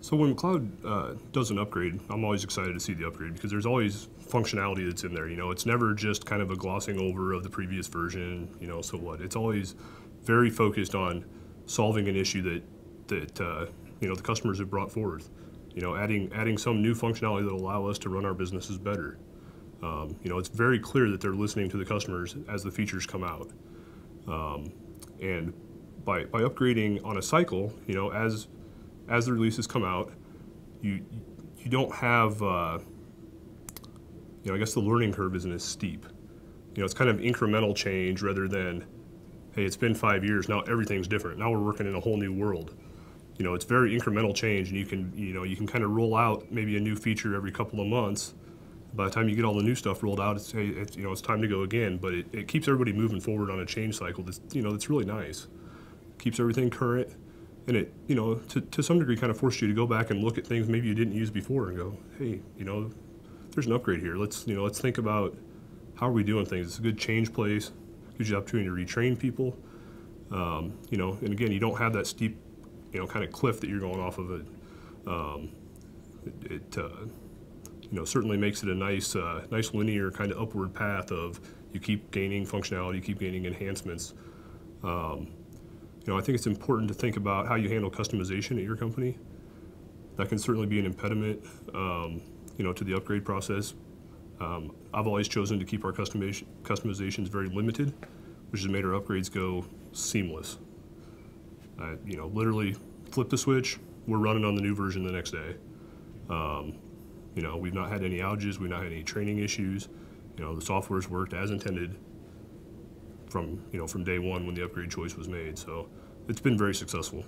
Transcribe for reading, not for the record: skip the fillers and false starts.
So when McLeod does an upgrade, I'm always excited to see the upgrade because there's always functionality that's in there. You know, it's never just kind of a glossing over of the previous version. You know, so what? It's always very focused on solving an issue that you know the customers have brought forth. You know, adding some new functionality that will allow us to run our businesses better. You know, it's very clear that they're listening to the customers as the features come out. And by upgrading on a cycle, you know, as the releases come out, you don't have, you know, I guess the learning curve isn't as steep. You know, it's kind of incremental change rather than, hey, it's been 5 years, now everything's different. Now we're working in a whole new world. You know, it's very incremental change, and you can kind of roll out maybe a new feature every couple of months. By the time you get all the new stuff rolled out, you know, it's time to go again. But it keeps everybody moving forward on a change cycle that's, you know, that's really nice. Keeps everything current. And it, you know, to some degree kind of forces you to go back and look at things maybe you didn't use before and go, hey, you know, there's an upgrade here. Let's think about how are we doing things. It's a good change place. Gives you the opportunity to retrain people. You know, and again, you don't have that steep, you know, kind of cliff that you're going off of it. You know, certainly makes it a nice linear kind of upward path of you keep gaining functionality, you keep gaining enhancements. You know, I think it's important to think about how you handle customization at your company. That can certainly be an impediment, you know, to the upgrade process. I've always chosen to keep our customizations very limited, which has made our upgrades go seamless. You know, literally flip the switch, we're running on the new version the next day. You know, we've not had any outages, we've not had any training issues. You know, the software's worked as intended from day one when the upgrade choice was made. So it's been very successful.